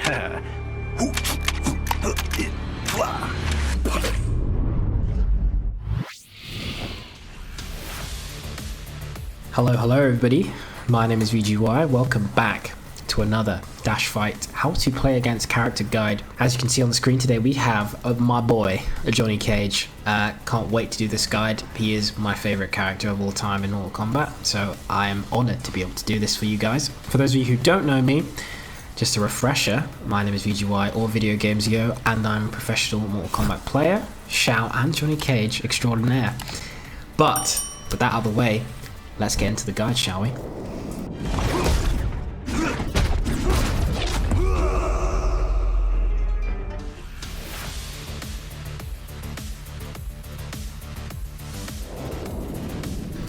Hello everybody, my name is VideoGamezYo. Welcome back to another DashFight How to Play Against Character Guide. As you can see on the screen today, we have my boy, Johnny Cage. Can't wait to do this guide. He is my favourite character of all time in Mortal Kombat, so I am honoured to be able to do this for you guys. For those of you who don't know me, just a refresher, my name is VideoGamezYo or VideoGamezYo, and I'm a professional Mortal Kombat player, Shao and Johnny Cage extraordinaire. But with that out of the way, let's get into the guide, shall we?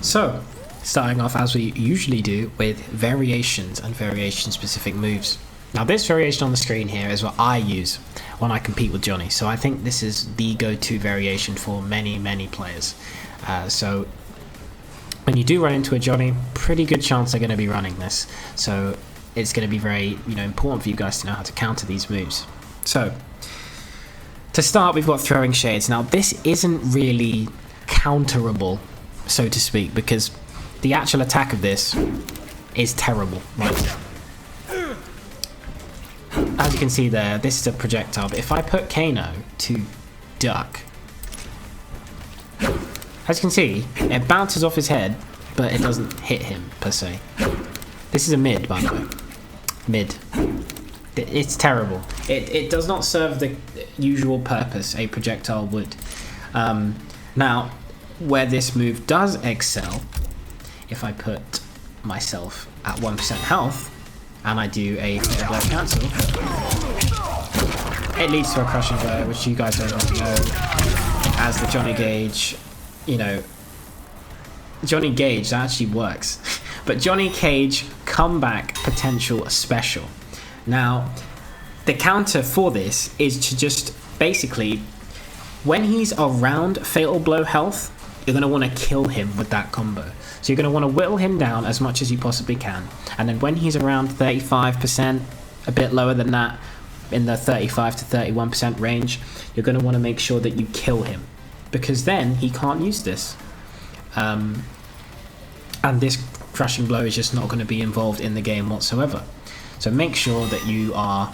So, starting off as we usually do with variations and variation-specific moves. Now this variation on the screen here is what I use when I compete with Johnny, so I think this is the go-to variation for many players. So when you do run into a Johnny, pretty good chance they're going to be running this, so it's going to be very important for you guys to know how to counter these moves. So to start, we've got throwing shades. Now this isn't really counterable, so to speak, because the actual attack of this is terrible. Right? As you can see there, this is a projectile, but if I put Kano to duck, as you can see, it bounces off his head, but it doesn't hit him per se. This is a mid, by the way. Mid. It's terrible. It does not serve the usual purpose a projectile would. Now, where this move does excel, if I put myself at 1% health and I do a blow cancel, it leads to a crushing blow, which you guys don't know as the Johnny Cage. Johnny Cage, that actually works. But Johnny Cage comeback potential special. Now, the counter for this is to just basically, when he's around fatal blow health, you're going to want to kill him with that combo. So you're going to want to whittle him down as much as you possibly can. And then when he's around 35%, a bit lower than that, in the 35 to 31% range, you're going to want to make sure that you kill him, because then he can't use this. And this crushing blow is just not going to be involved in the game whatsoever. So make sure that you are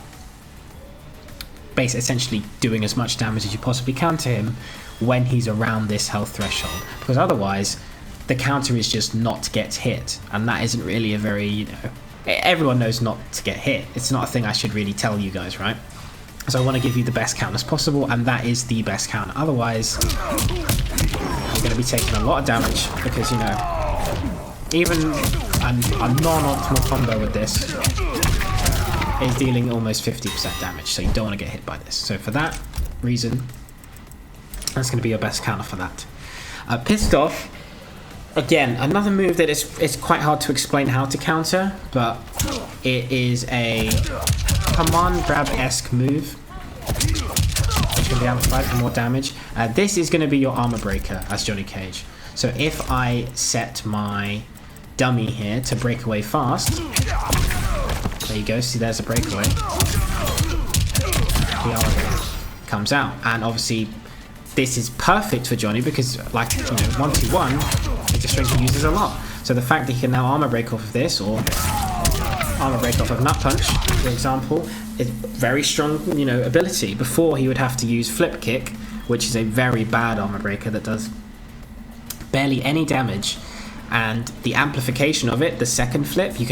essentially doing as much damage as you possibly can to him when he's around this health threshold, because otherwise the counter is just not to get hit, and that isn't really a very, everyone knows not to get hit. It's not a thing I should really tell you guys, right? So I want to give you the best count as possible, and that is the best count. Otherwise, you're going to be taking a lot of damage, because even a non-optimal combo with this is dealing almost 50% damage, so you don't want to get hit by this. So for that reason, that's going to be your best counter for that. Pissed Off, again, another move that it's quite hard to explain how to counter, but it is a command grab-esque move, which can be amplified for more damage. This is going to be your armor breaker as Johnny Cage. So if I set my dummy here to break away fast, there you go, see there's a breakaway, the armor breaker comes out, and obviously this is perfect for Johnny because, like, 1-2-1, it's a strength he uses a lot. So the fact that he can now armor break off of this, or armor break off of Nut Punch, for example, is very strong, ability. Before, he would have to use Flip Kick, which is a very bad armor breaker that does barely any damage, and the amplification of it, the second flip, you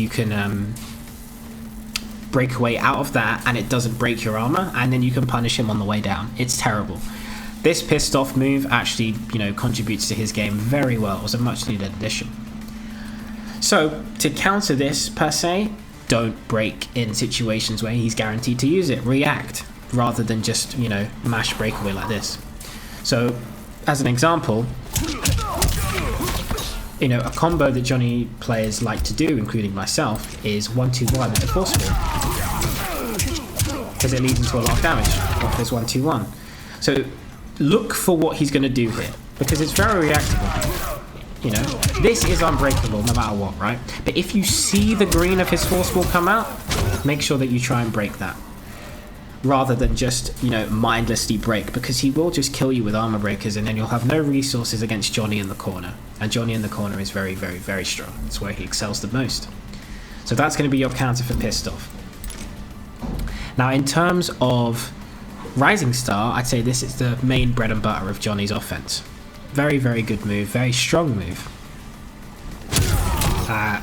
can break away out of that, and it doesn't break your armor, and then you can punish him on the way down. It's terrible. This Pissed Off move actually, contributes to his game very well. It was a much needed addition. So to counter this per se, don't break in situations where he's guaranteed to use it. React rather than just, mash breakaway like this. So as an example, a combo that Johnny players like to do, including myself, is 1-2-1 with the Force Ball, because it leads into a lot of damage off this 1-2-1. So look for what he's going to do here, because it's very reactable. you know, this is unbreakable no matter what, right? But if you see the green of his force ball come out, make sure that you try and break that, rather than just, you know, mindlessly break, because he will just kill you with armor breakers, and then you'll have no resources against Johnny in the corner. And Johnny in the corner is very, very, very strong. That's where he excels the most. So that's going to be your counter for Pissed Off. Now, in terms of Rising Star, I'd say this is the main bread and butter of Johnny's offense. Very, very good move, very strong move.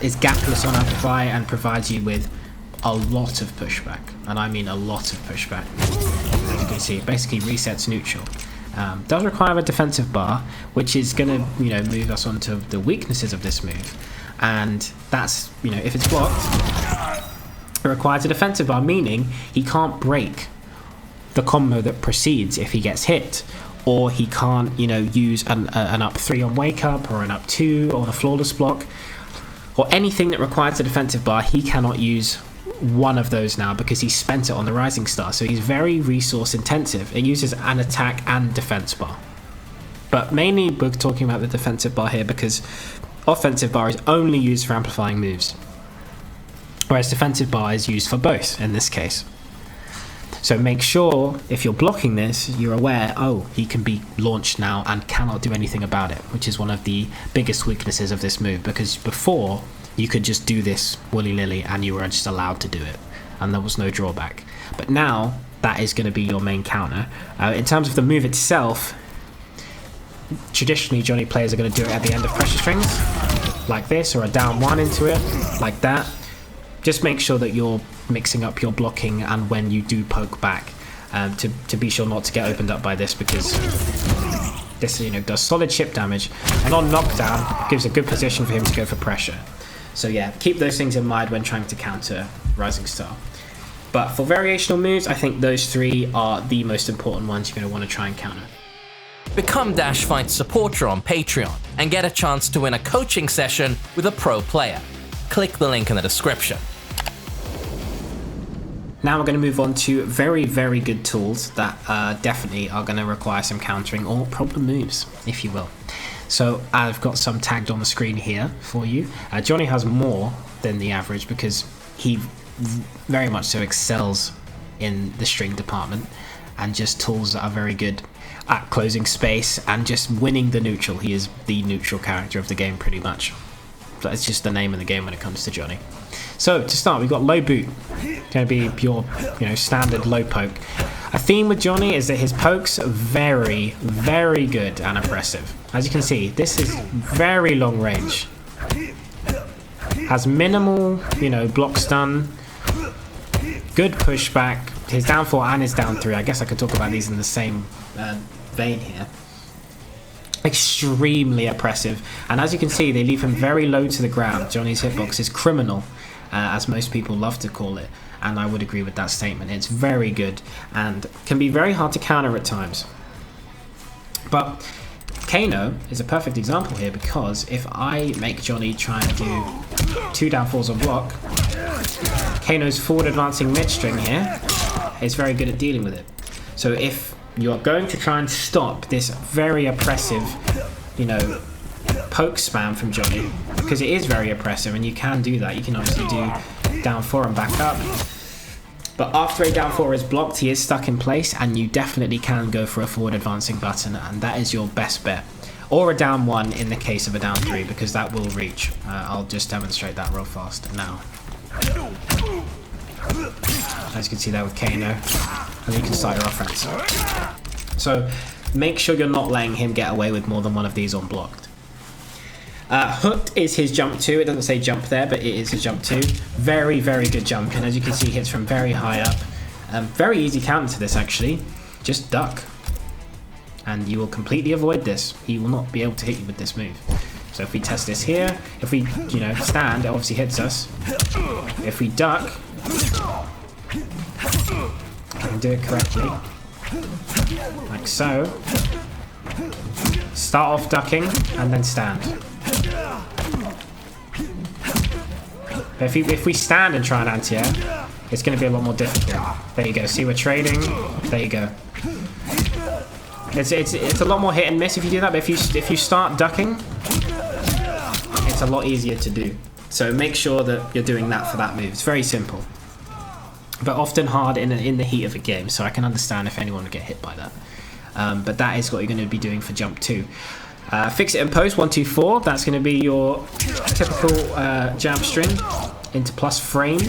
Is gapless on Amplify and provides you with a lot of pushback, and I mean a lot of pushback. As you can see, it basically resets neutral. Does require a defensive bar, which is going to, you know, move us on to the weaknesses of this move, and that's, you know, if it's blocked, it requires a defensive bar, meaning he can't break the combo that precedes if he gets hit, or he can't, you know, use an up 3 on wake up, or an up 2 on a flawless block, or anything that requires a defensive bar. He cannot use one of those now because he spent it on the Rising Star. So he's very resource intensive. It uses an attack and defense bar, but mainly we're talking about the defensive bar here because offensive bar is only used for amplifying moves, whereas defensive bar is used for both in this case. So make sure if you're blocking this, you're aware, oh, he can be launched now and cannot do anything about it, which is one of the biggest weaknesses of this move, because before you could just do this willy-nilly and you were just allowed to do it and there was no drawback. But now that is going to be your main counter. In terms of the move itself, traditionally Johnny players are going to do it at the end of pressure strings like this, or a down 1 into it like that. Just make sure that you're mixing up your blocking and when you do poke back, to be sure not to get opened up by this, because this, you know, does solid chip damage, and on knockdown gives a good position for him to go for pressure. So yeah, keep those things in mind when trying to counter Rising Star. But for variational moves, I think those 3 are the most important ones you're going to want to try and counter. Become DashFight's supporter on Patreon and get a chance to win a coaching session with a pro player. Click the link in the description. Now we're going to move on to very, very good tools that definitely are going to require some countering, or problem moves, if you will. So I've got some tagged on the screen here for you. Johnny has more than the average because he very much so excels in the string department, and just tools that are very good at closing space and just winning the neutral. He is the neutral character of the game pretty much. That's just the name of the game when it comes to Johnny. So to start, we've got low boot. Going to be your, you know, standard low poke. A theme with Johnny is that his pokes are very, very good and oppressive. As you can see, this is very long range. Has minimal, you know, block stun. Good pushback. His down 4 and his down 3. I guess I could talk about these in the same vein here. Extremely oppressive, and as you can see, they leave him very low to the ground. Johnny's hitbox is criminal, as most people love to call it, and I would agree with that statement. It's very good and can be very hard to counter at times. But Kano is a perfect example here, because if I make Johnny try and do 2 down 4s on block, Kano's forward advancing mid string here is very good at dealing with it. So if you're going to try and stop this very oppressive, you know, poke spam from Johnny, because it is very oppressive, and you can do that. You can obviously do down 4 and back up, but after a down 4 is blocked, he is stuck in place, and you definitely can go for a forward advancing button, and that is your best bet. Or a down 1 in the case of a down 3, because that will reach. I'll just demonstrate that real fast now. As you can see there with Kano, and you can start your offense. So make sure you're not letting him get away with more than one of these unblocked. Hooked is his jump 2. It doesn't say jump there, but it is his jump 2. Very, very good jump, and as you can see, hits from very high up. Very easy counter to this actually. Just duck, and you will completely avoid this. He will not be able to hit you with this move. So if we test this here, if we, you know, stand, it obviously hits us. If we duck, and do it correctly, like so. Start off ducking and then stand. But if we stand and try and anti-air, it's going to be a lot more difficult. There you go. See, we're trading. There you go. It's a lot more hit and miss if you do that. But if you start ducking, a lot easier to do. So make sure that you're doing that for that move. It's very simple, but often hard in the heat of a game. So I can understand if anyone would get hit by that. But that is what you're going to be doing for jump 2. Fix it in post 1, 2, 4. That's going to be your typical jab string into plus frame,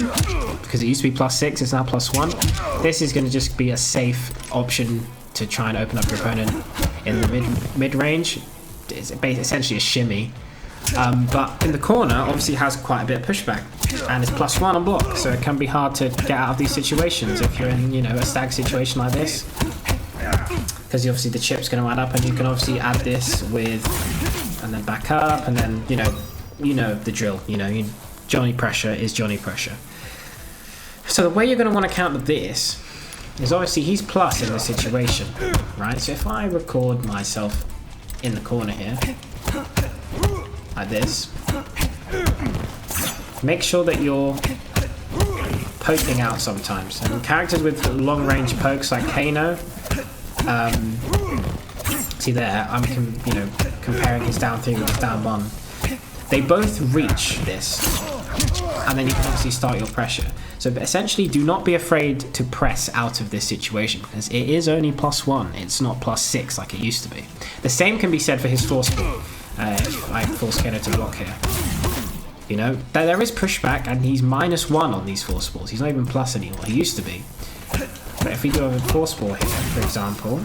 because it used to be plus 6, it's now plus 1. This is going to just be a safe option to try and open up your opponent in the mid range. It's essentially a shimmy, but in the corner obviously has quite a bit of pushback, and it's plus 1 on block, so it can be hard to get out of these situations if you're in, you know, a stag situation like this, because obviously the chip's going to add up, and you can obviously add this with and then back up, and then you know the drill. Johnny pressure is Johnny pressure. So the way you're going to want to counter this is obviously he's plus in this situation, right? So if I record myself in the corner here like this, make sure that you're poking out sometimes. And characters with long range pokes like Kano, see there, I'm comparing his down 3 with his down 1. They both reach this, and then you can obviously start your pressure. So essentially, do not be afraid to press out of this situation, because it is only plus 1. It's not plus 6 like it used to be. The same can be said for his force ball. If I force Kano to block here, there is pushback, and he's minus 1 on these force balls. He's not even plus anymore. He used to be. But if we do a force ball here, for example,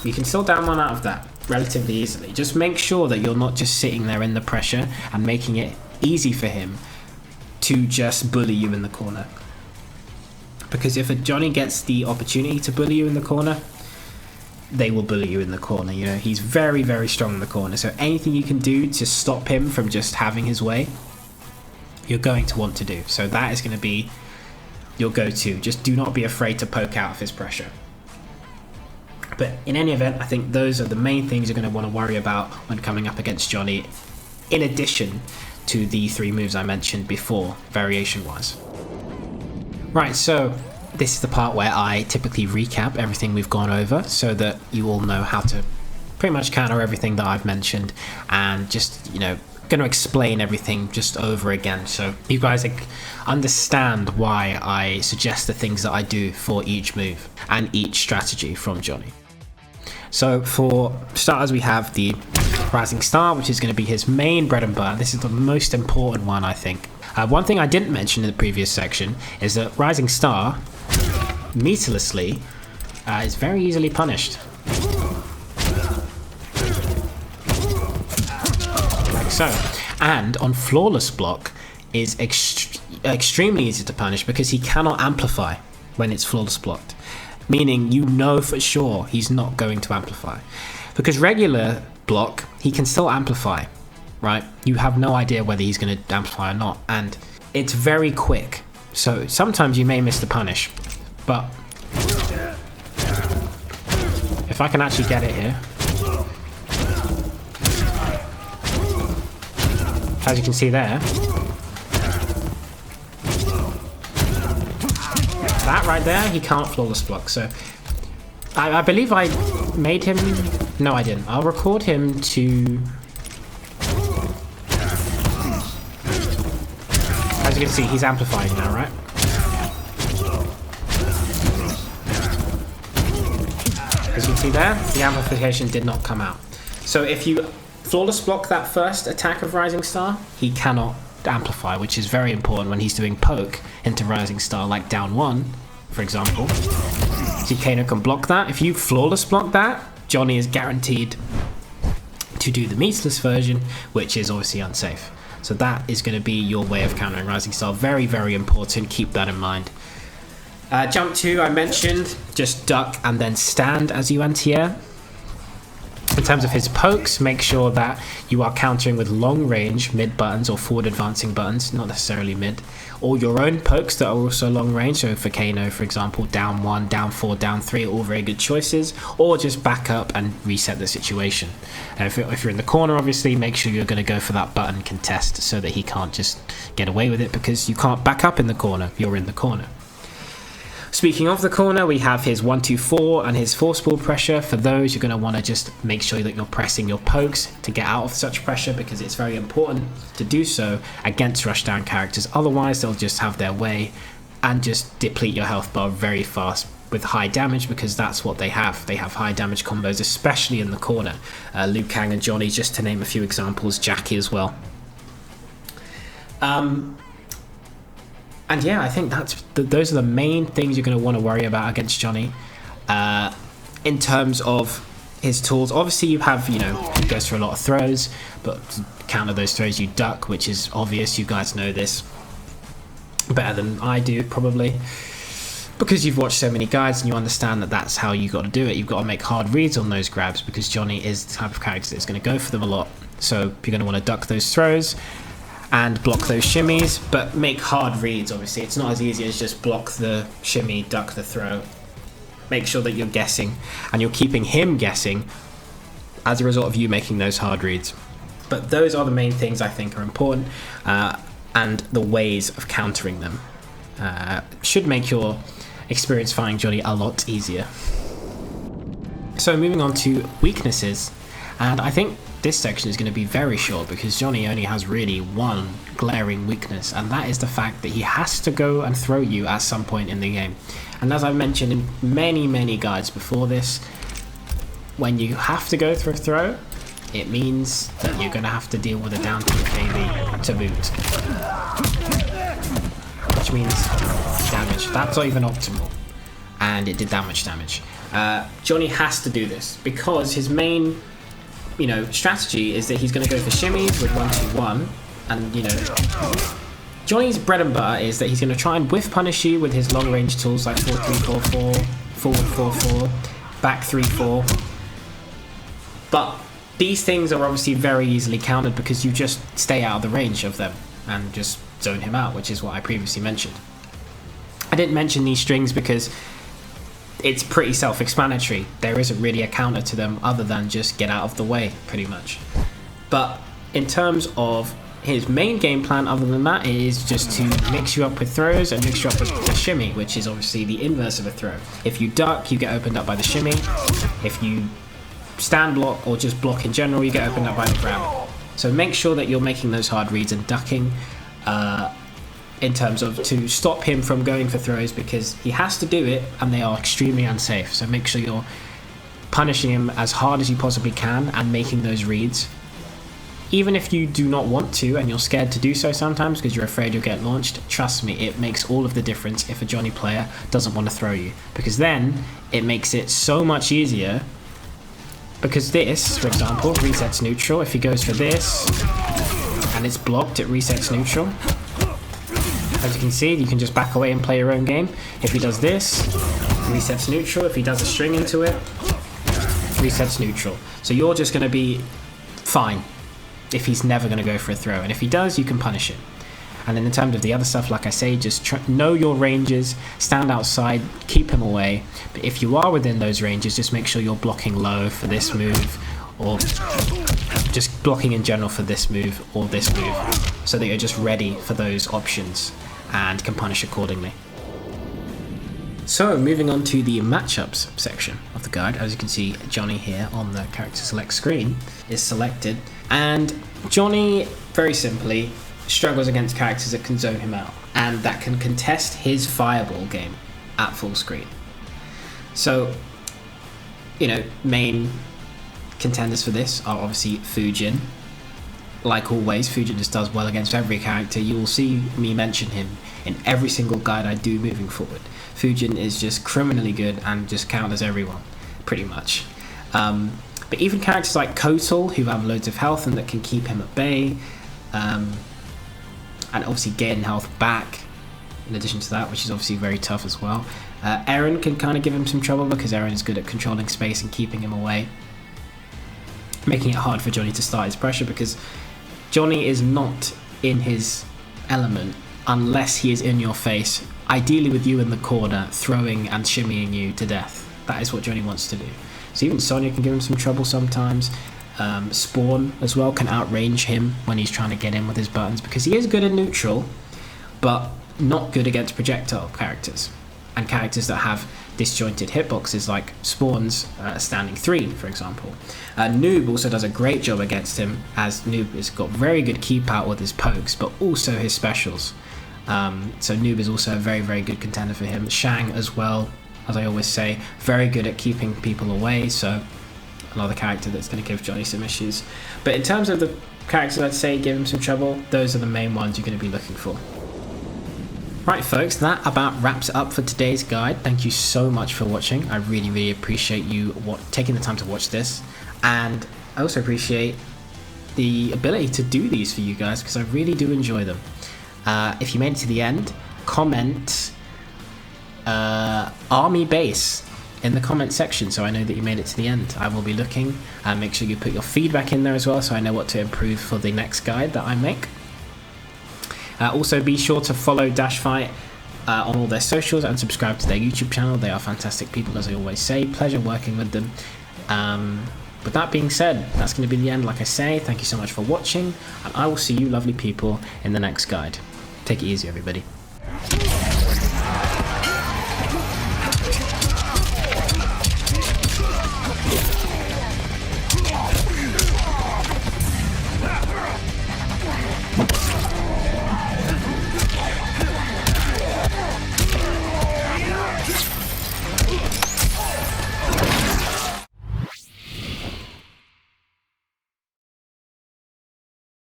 you can still down 1 out of that relatively easily. Just make sure that you're not just sitting there in the pressure and making it easy for him to just bully you in the corner. Because if a Johnny gets the opportunity to bully you in the corner, they will bully you in the corner. He's very, very strong in the corner. So anything you can do to stop him from just having his way, you're going to want to do. So that is going to be your go-to. Just do not be afraid to poke out of his pressure. But in any event, I think those are the main things you're going to want to worry about when coming up against Johnny, in addition to the 3 moves I mentioned before, variation-wise. Right, so this is the part where I typically recap everything we've gone over, so that you all know how to pretty much counter everything that I've mentioned, and just, going to explain everything just over again, so you guys understand why I suggest the things that I do for each move and each strategy from Johnny. So for starters, we have the Rising Star, which is going to be his main bread and butter. This is the most important one, I think. One thing I didn't mention in the previous section is that Rising Star, meterlessly, is very easily punished. Like so. And on Flawless Block is extremely easy to punish, because he cannot amplify when it's Flawless Blocked. Meaning for sure he's not going to amplify. Because regular block, he can still amplify, right? You have no idea whether he's going to amplify or not, and it's very quick. So sometimes you may miss the punish, but if I can actually get it here, as you can see there, that right there, he can't flawless block. So I believe I made him, no I didn't, I'll record him to, as you can see, he's amplifying now, right? As you can see there, the amplification did not come out. So if you flawless block that first attack of Rising Star, he cannot amplify, which is very important when he's doing poke into Rising Star, like down 1, for example. See, Kano can block that. If you flawless block that, Johnny is guaranteed to do the meatless version, which is obviously unsafe. So that is going to be your way of countering Rising Star. Very, very important. Keep that in mind. Jump 2, I mentioned, just duck and then stand as you anti-air. In terms of his pokes, make sure that you are countering with long range mid buttons or forward advancing buttons, not necessarily mid, or your own pokes that are also long range. So for Kano, for example, down 1, down 4, down 3, all very good choices, or just back up and reset the situation. And if you're in the corner, obviously make sure you're going to go for that button contest so that he can't just get away with it, because you can't back up in the corner, you're in the corner. Speaking of the corner, we have his 1-2-4 and his force ball pressure. For those, you're going to want to just make sure that you're pressing your pokes to get out of such pressure, because it's very important to do so against rushdown characters. Otherwise, they'll just have their way and just deplete your health bar very fast with high damage, because that's what they have. They have high damage combos, especially in the corner. Liu Kang and Johnny, just to name a few examples. Jackie as well. And yeah, I think those are the main things you're going to want to worry about against Johnny. In terms of his tools, obviously you have, he goes for a lot of throws, but to counter those throws you duck, which is obvious. You guys know this better than I do, probably, because you've watched so many guides and you understand that that's how you got to do it. You've got to make hard reads on those grabs, because Johnny is the type of character that's going to go for them a lot. So you're going to want to duck those throws and block those shimmies, but make hard reads. Obviously it's not as easy as just block the shimmy, duck the throw. Make sure that you're guessing, and you're keeping him guessing as a result of you making those hard reads. But those are the main things I think are important, and the ways of countering them should make your experience fighting Johnny a lot easier. So moving on to weaknesses, and I think this section is going to be very short, because Johnny only has really one glaring weakness, and that is the fact that he has to go and throw you at some point in the game. And as I've mentioned in many guides before this, when you have to go for a throw, it means that you're going to have to deal with a down tilt KB to boot, which means damage. That's not even optimal, and it did damage. Johnny has to do this because his main strategy is that he's going to go for shimmies with 1-2-1, and Johnny's bread and butter is that he's going to try and whiff punish you with his long range tools like 4-3-4-4, forward 4-4, back 3-4. But these things are obviously very easily countered because you just stay out of the range of them and just zone him out, which is what I previously mentioned. I didn't mention these strings because it's pretty self-explanatory. There isn't really a counter to them other than just get out of the way, pretty much. But in terms of his main game plan, other than that, it is just to mix you up with throws and mix you up with a shimmy, which is obviously the inverse of a throw. If you duck, you get opened up by the shimmy. If you stand block or just block in general, you get opened up by the grab. So make sure that you're making those hard reads and ducking in terms of to stop him from going for throws, because he has to do it and they are extremely unsafe. So make sure you're punishing him as hard as you possibly can and making those reads. Even if you do not want to and you're scared to do so sometimes because you're afraid you'll get launched, trust me, it makes all of the difference if a Johnny player doesn't want to throw you, because then it makes it so much easier. Because this, for example, resets neutral. If he goes for this and it's blocked, it resets neutral. As you can see, you can just back away and play your own game. If he does this, resets neutral. If he does a string into it, resets neutral. So you're just going to be fine if he's never going to go for a throw. And if he does, you can punish it. And then in terms of the other stuff, like I say, just know your ranges, stand outside, keep him away. But if you are within those ranges, just make sure you're blocking low for this move, or just blocking in general for this move or this move, so that you're just ready for those options and can punish accordingly. So moving on to the matchups section of the guide, as you can see, Johnny here on the character select screen is selected, and Johnny, very simply, struggles against characters that can zone him out and that can contest his fireball game at full screen. So, main contenders for this are obviously Fujin. Like always, Fujin just does well against every character. You will see me mention him in every single guide I do moving forward. Fujin is just criminally good and just counters everyone, pretty much. But even characters like Kotal, who have loads of health and that can keep him at bay, and obviously gain health back in addition to that, which is obviously very tough as well. Eren can kind of give him some trouble because Eren is good at controlling space and keeping him away, making it hard for Johnny to start his pressure, because Johnny is not in his element unless he is in your face, ideally with you in the corner, throwing and shimmying you to death. That is what Johnny wants to do. So even Sonya can give him some trouble sometimes. Spawn as well can outrange him when he's trying to get in with his buttons, because he is good in neutral but not good against projectile characters. and characters that have disjointed hitboxes like Spawn's standing 3, for example. Noob also does a great job against him, as Noob has got very good keep out with his pokes, but also his specials. So Noob is also a very, very good contender for him. Shang as well, as I always say, very good at keeping people away, so another character that's going to give Johnny some issues. But in terms of the characters I'd say give him some trouble, those are the main ones you're going to be looking for. Right folks, that about wraps it up for today's guide. Thank you so much for watching. I really, really appreciate you taking the time to watch this, and I also appreciate the ability to do these for you guys, because I really do enjoy them. If you made it to the end, comment army base in the comment section so I know that you made it to the end. I will be looking, and make sure you put your feedback in there as well so I know what to improve for the next guide that I make. Also be sure to follow DashFight on all their socials and subscribe to their YouTube channel. They are fantastic people, as I always say. Pleasure working with them. With that being said, that's going to be the end. Like I say, thank you so much for watching, and I will see you lovely people in the next guide. Take it easy, everybody.